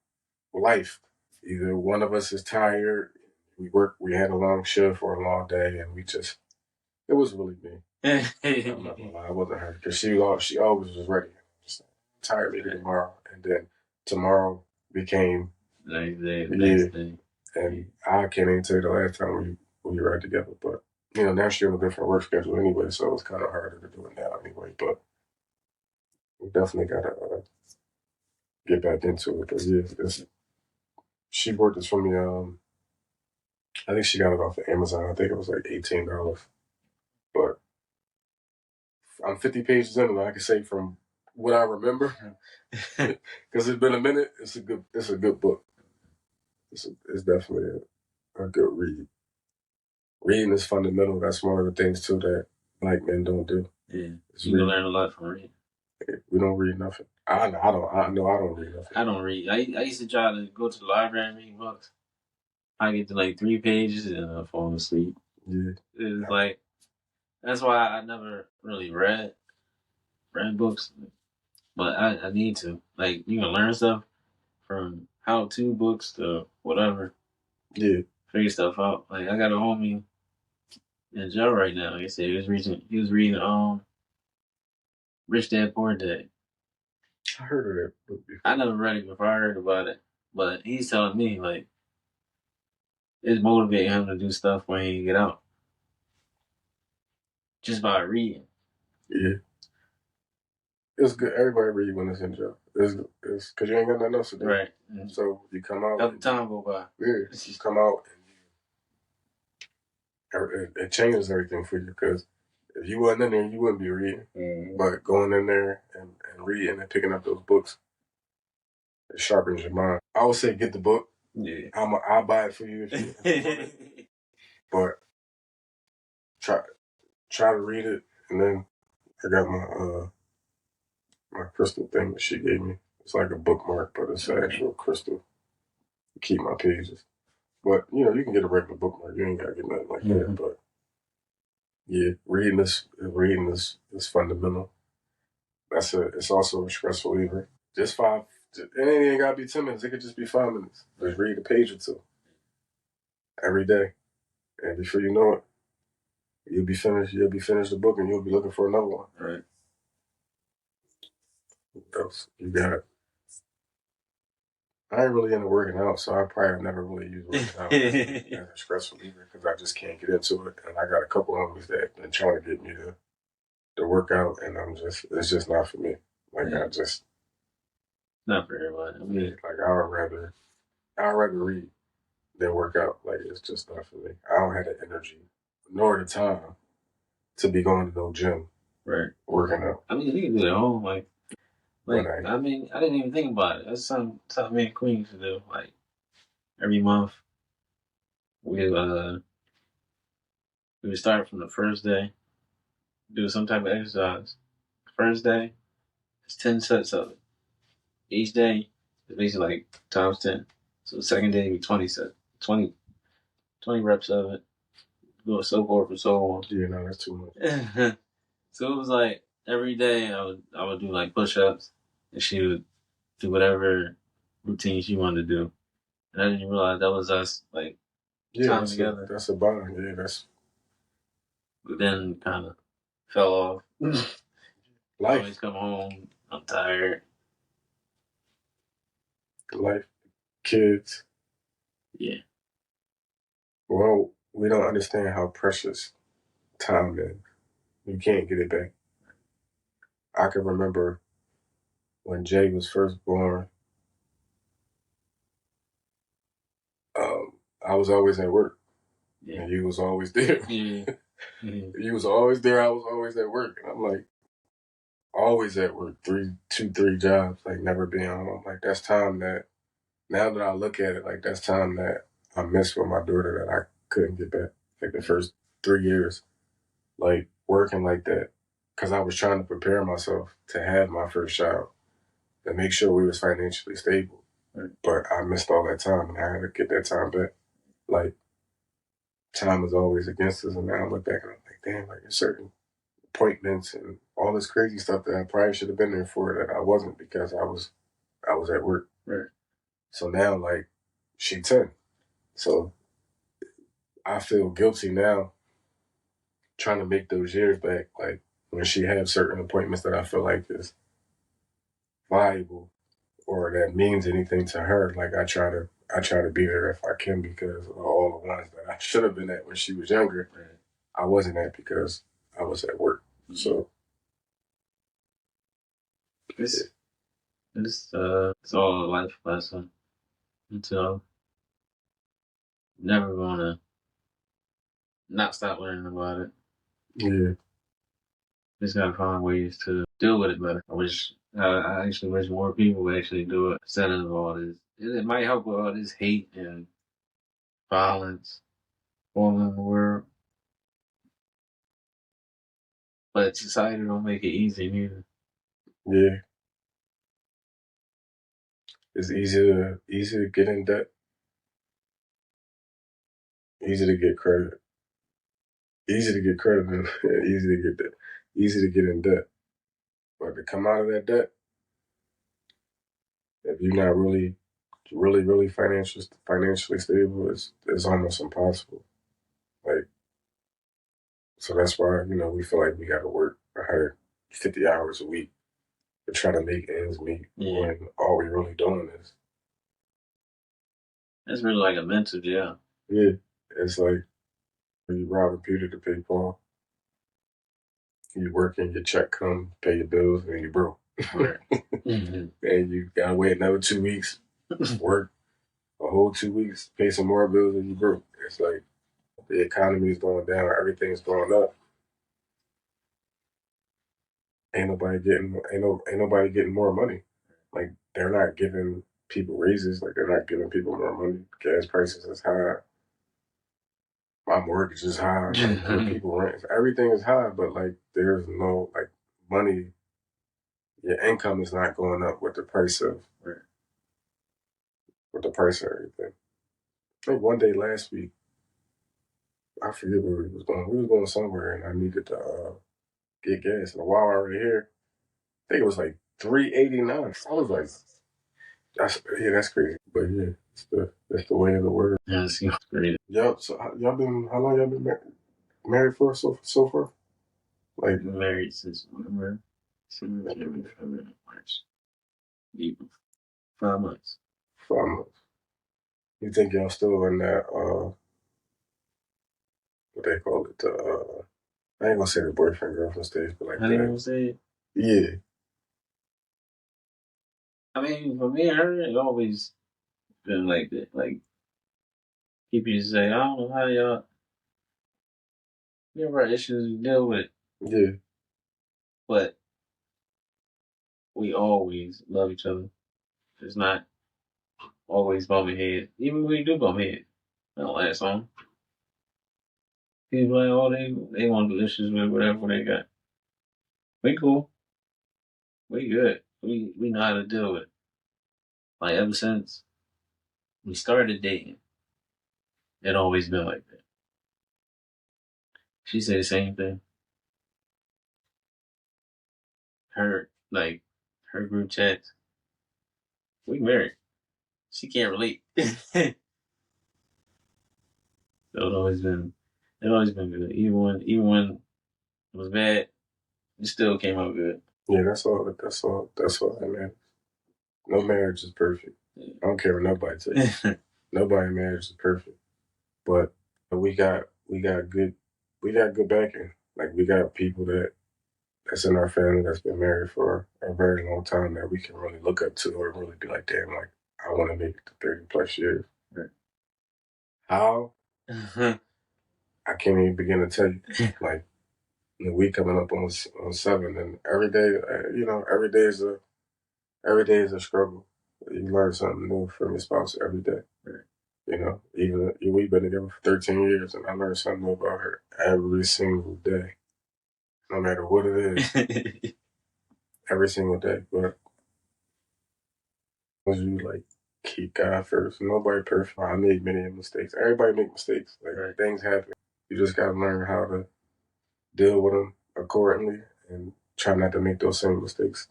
Life. Either one of us is tired, we had a long shift or a long day, and it was really me. I'm not gonna lie, I wasn't her because she always was ready. Just tired, maybe tomorrow, and then tomorrow became next day. And I can't even tell you the last time we read together, but now she's on a different work schedule anyway, so it's kind of harder to do it now anyway. But we definitely gotta get back into it. But yeah, she bought this for me. I think she got it off of Amazon. I think it was like $18. But I'm 50 pages in, and I can say from what I remember, because it's been a minute. It's a good book. It's definitely a good read. Reading is fundamental. That's one of the things too that Black men don't do. Yeah, you can learn a lot from reading. We don't read nothing. I know I don't read nothing. I don't read. I used to try to go to the library and read books. I get to like 3 pages and I fall asleep. Yeah, it's like that's why I never really read books, but I need to. Like, you can learn stuff from how-to books to whatever. Yeah, figure stuff out. Like, I got a homie in jail right now. He said he was reading Rich Dad Poor Dad. I heard of that book before. I never read it before I heard about it, but he's telling me like it's motivating him to do stuff when he get out, just by reading. Yeah. It's good. Everybody read when it's in jail. It's because you ain't got nothing else to do. Right. So you come out. Let the time go by. Yeah. You come out and it changes everything for you because if you wasn't in there, you wouldn't be reading. Mm-hmm. But going in there and reading and picking up those books, it sharpens your mind. I would say get the book. Yeah. I'll buy it for you if you want it. But try to read it, and then I got my crystal thing that she gave me. It's like a bookmark, but it's an actual crystal to keep my pages. But you can get a regular bookmark. You ain't gotta get nothing like that. But yeah, reading is fundamental. It's also a stress reliever. Just 5. It ain't gotta be 10 minutes. It could just be 5 minutes. Just read a page or two every day, and before you know it, you'll be finished the book, and you'll be looking for another one. Right. What else you got? I ain't really into working out, so I probably never really use working out as a stress reliever because I just can't get into it. And I got a couple of homies that have been trying to get me to work out, and it's just not for me. Like not for everybody. I mean, like I'd rather read than work out. Like it's just not for me. I don't have the energy nor the time to be going to no gym, right? Working out. I mean, you can do it at home, like I mean, I didn't even think about it. That's something me and Queen used to do. Like every month, we would start from the first day, do some type of exercise. First day, it's 10 sets of it. Each day is basically like times 10. So the second day be 20 sets, 20 reps of it. Go so forth and so on. Yeah, no, that's too much. So it was like every day I would do like push-ups, and she would do whatever routine she wanted to do. And I didn't realize that was us like time together. That's a bond. Yeah, that's. But then kind of fell off. Life. Always come home. I'm tired. Life, kids. Yeah. Well, we don't understand how precious time is. You can't get it back. I can remember when Jay was first born. I was always at work. Yeah. And you was always there. Yeah. You was always there. I was always at work. And I'm like, always at work. 3 jobs, like never being home. Like that's time that, now that I look at it, like that's time that I missed with my daughter that I couldn't get back. Like the first 3 years, like working like that. Because I was trying to prepare myself to have my first child and make sure we was financially stable. Right. But I missed all that time and I had to get that time back. Like, time is always against us, and now I look back and I'm like, damn, like there's certain appointments and all this crazy stuff that I probably should have been there for that I wasn't because I was at work. Right. So now, like, she 10. So I feel guilty now trying to make those years back, like when she has certain appointments that I feel like is valuable or that means anything to her. Like I try to be there if I can because of all the ones that I should have been at when she was younger. Right. I wasn't at because I was at work. So it's all a life lesson. Until never gonna not stop learning about it. Yeah. Just gotta find ways to deal with it better. I actually wish more people would actually do it instead of all this. It might help with all this hate and violence going on in the world. But society don't make it easy neither. Yeah. It's easy to get in debt. Easy to get credit. Easy to get credit and easy to get debt. Easy to get in debt. But to come out of that debt, if you're not really financially stable, it's almost impossible. Like, so that's why, we feel like we gotta work 150 hours a week to try to make ends meet Yeah. when all we really doing is. It's really like a mental jail. Yeah, it's like you robbing Peter to pay Paul. You working, your check come, pay your bills, and you broke. Right. Mm-hmm. And you gotta wait another 2 weeks, work a whole 2 weeks, pay some more bills, and you broke. It's like the economy is going down, everything's going up. Ain't nobody getting more money. Like they're not giving people raises. Like they're not giving people more money. Gas prices is high. My mortgage is high. Like other people rent. Everything is high, but like there's no like money. Your income is not going up with the price of everything. I think one day last week, I forget where we was going. We was going somewhere, and I needed to get gas. And while I was here, I think it was like $3.89. I was like, that's crazy. But yeah, that's the way of the world. Yeah, it's crazy. Yup. So how long y'all been married for so far? Like Been married since November, February, March. 5 months. 5 months. You think y'all still in that what they call it? I ain't gonna say the boyfriend girlfriend stage, but like How do you gonna say it? Yeah. I mean, for me and her, it always been like that. Like people used to say, I don't know how y'all. We have our issues, we deal with it. Yeah. But we always love each other. It's not always bumping heads. Even when we do bump heads, it don't last long. People like, oh, they want the issues with whatever they got. We cool. We good. We know how to deal with it. Like ever since we started dating, it always been like that. She said the same thing. Her group chats. We married. She can't relate. It always been good. Even when it was bad, it still came out good. Yeah, that's all. I mean, no marriage is perfect. Yeah. I don't care what nobody says. Nobody marriage is perfect, but we got good backing. Like we got people that's in our family that's been married for a very long time that we can really look up to or really be like, damn, like I want to make it to 30+ years. Right. How? I can't even begin to tell you. Like the week coming up on 7, and every day, every day is a struggle. You learn something new from your spouse every day. Right. Even we've been together for 13 years, and I learned something new about her every single day, no matter what it is, every single day. But as you like keep God first, nobody perfect. I made many mistakes. Everybody make mistakes. Like right. Things happen. You just gotta learn how to deal with them accordingly and try not to make those same mistakes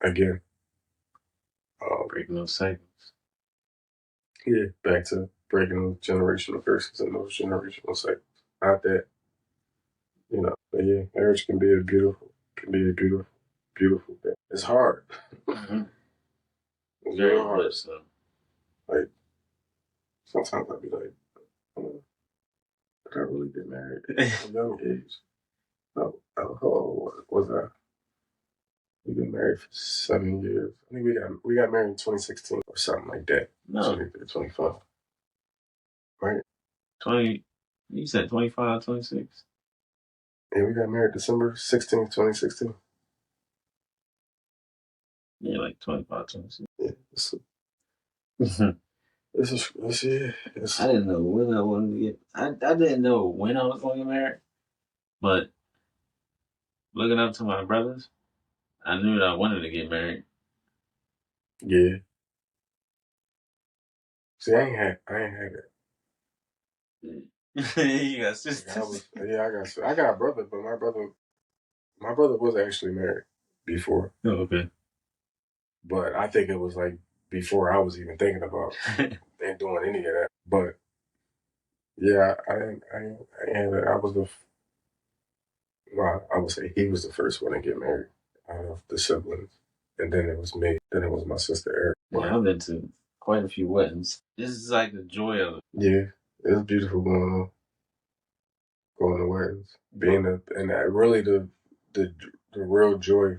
again. Breaking those cycles. Yeah, back to breaking those generational curses and those generational cycles. Not that, but yeah, marriage can be a beautiful thing. It's hard. Mm-hmm. It's very hard. So. Like, sometimes I'd be like, did I really get married at a young age? No, how was I? We've been married for 7 years. I think we got married in 2016 or something like that. No. 25. Right? 20, you said 25, 26? Yeah, we got married December 16th, 2016. Yeah, like 25, 26. Yeah. I didn't know when I wanted to get. I didn't know when I was going to get married, but looking up to my brothers, I knew that I wanted to get married. Yeah. See, I ain't had it. You got sisters. I got a brother, but my brother was actually married before. Oh, okay. But I think it was like before I was even thinking about and doing any of that. But yeah, I was I would say he was the first one to get married out of the siblings. and then it was me. Then it was my sister Eric. Yeah, I've been to quite a few weddings. This is like the joy of it. Yeah, it was beautiful going to weddings. Really the real joy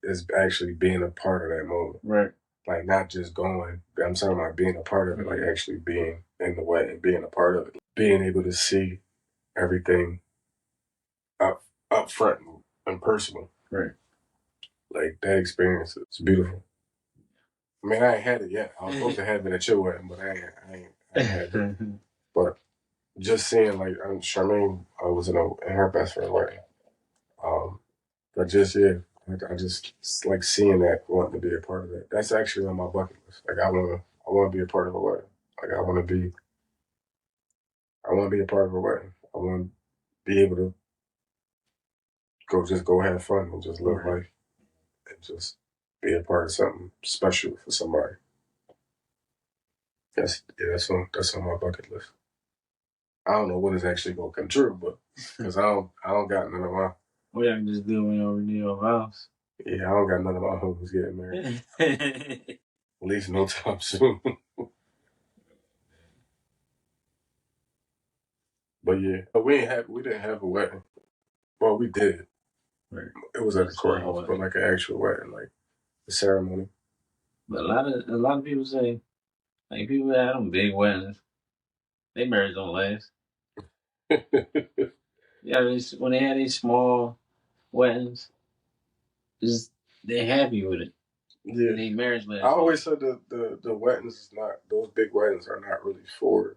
is actually being a part of that moment. Right. Like not just going. I'm talking about being a part of it, like actually being in the wedding, being a part of it, being able to see everything up front and personal. Right. Like that experience is beautiful. I mean, I ain't had it yet. I was supposed to have it at your wedding, but I ain't had it. But just seeing like Charmaine was in her best friend's wedding. But just I just like seeing that, wanting to be a part of that. That's actually on my bucket list. Like I wanna be a part of a wedding. Like I wanna be a part of a wedding. I wanna be able to go have fun and just live life and just be a part of something special for somebody. That's on my bucket list. I don't know when it's actually gonna come true, but because I don't got none of my. We can just do it when we renew our vows. Yeah, I don't got none of my homies getting married. At least no time soon. But yeah, we didn't have a wedding. Well, we did. Right. It was at the courthouse, but like an actual wedding, like the ceremony. But a lot of people say, like people that have them big weddings, they marriage don't last. Yeah, when they had these small weddings, just they happy with it. Yeah, they marriage lasts. I always said the weddings is not, those big weddings are not really for.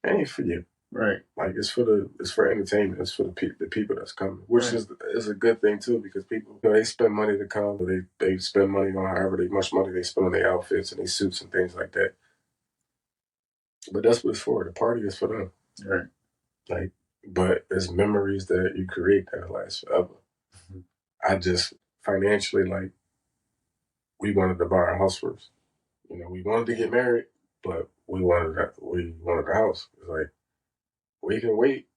Ain't for you. Right. Like it's for entertainment. It's for the people that's coming, which is a good thing too, because people, they spend money to come. They spend money on however much money they spend on their outfits and their suits and things like that. But that's what it's for. The party is for them. Right. Like, but it's memories that you create that last forever. Mm-hmm. I just financially, like, we wanted to buy our house first. We wanted to get married, but we wanted the house. It's like we can wait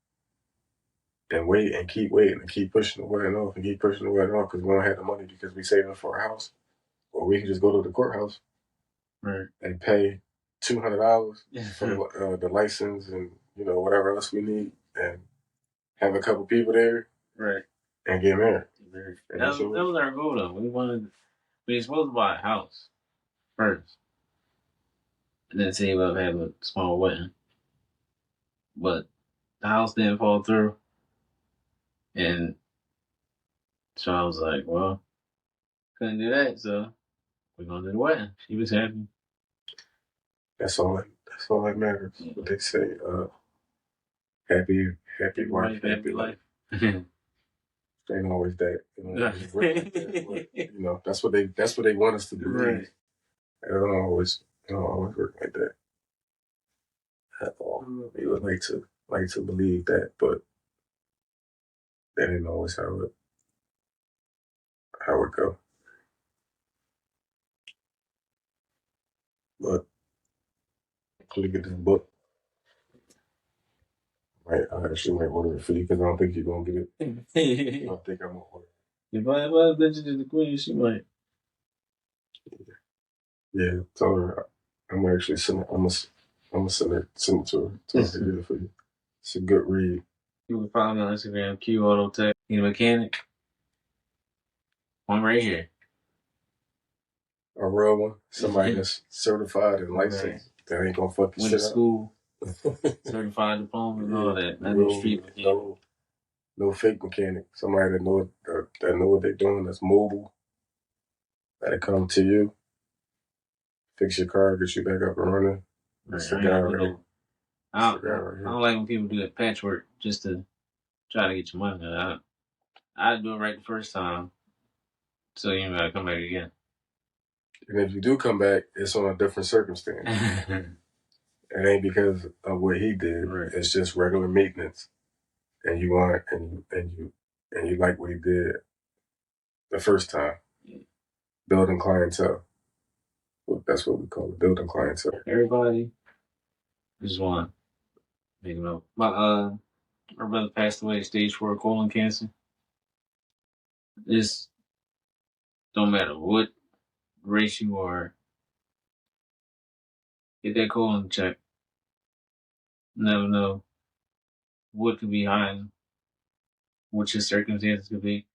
and keep waiting and keep pushing the wedding off and keep pushing the wedding off because we don't have the money because we saving for a house, or we can just go to the courthouse, right, and pay $200 for the license and whatever else we need, and have a couple people there, right, and get married. That was our goal though. We were supposed to buy a house first, and then save up, have a small wedding, but the house didn't fall through, and so I was like, well, couldn't do that, so we're gonna do the wedding. She was happy. That's all that matters. Yeah. What they say, happy wife, happy life. Ain't always that. That's what they want us to believe. Right. It don't always work like that at all. We would like to believe that, but that ain't always how it go. But look at this book. Right, I actually might order it for you because I don't think you're gonna get it. I don't think I'm gonna order it. If I mention to the queen, she might. Yeah, tell her I'm actually sending. I'm gonna send it to her. Tell her to get it for you. It's a good read. You can follow me on Instagram, Q Auto Tech. Need a mechanic? One right here. A real one, somebody that's certified and licensed. That ain't gonna fuck your shit up. Went to school, certified diploma and all that. Not no street mechanic. No fake mechanic. Somebody that know what they're doing. That's mobile. That'll come to you, fix your car, get you back up and running. That's the guy right here. I don't like when people do that patchwork just to try to get your money. I do it right the first time, so you ain't gotta come back again. And if you do come back, it's on a different circumstance. It ain't because of what he did. Right. It's just regular maintenance, and you want and you like what he did the first time. Building clientele. Well, that's what we call it, building clientele. Everybody just want to make them know. My brother passed away, stage 4 colon cancer. Don't matter what race you are, get that colon check. Never know what could be behind, what your circumstances could be.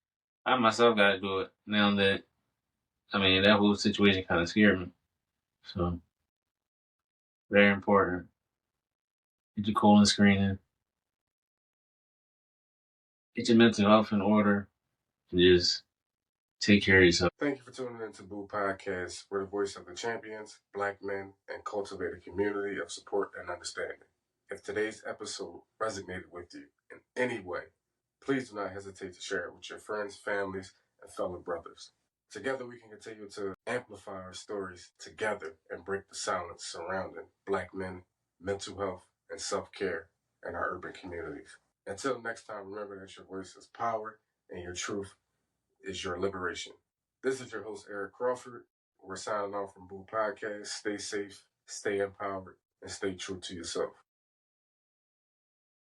I myself got to do it now that, that whole situation kind of scared me. So, very important. Get your colon screening, get your mental health in order, and just take care of yourself. Thank you for tuning in to BUPODCAST. We're the voice of the champions, Black men, and cultivate a community of support and understanding. If today's episode resonated with you in any way, please do not hesitate to share it with your friends, families, and fellow brothers. Together we can continue to amplify our stories together and break the silence surrounding Black men, mental health, and self-care in our urban communities. Until next time, remember that your voice is power and your truth is your liberation. This is your host, Eric Crawford. We're signing off from BUPODCAST. Stay safe, stay empowered, and stay true to yourself.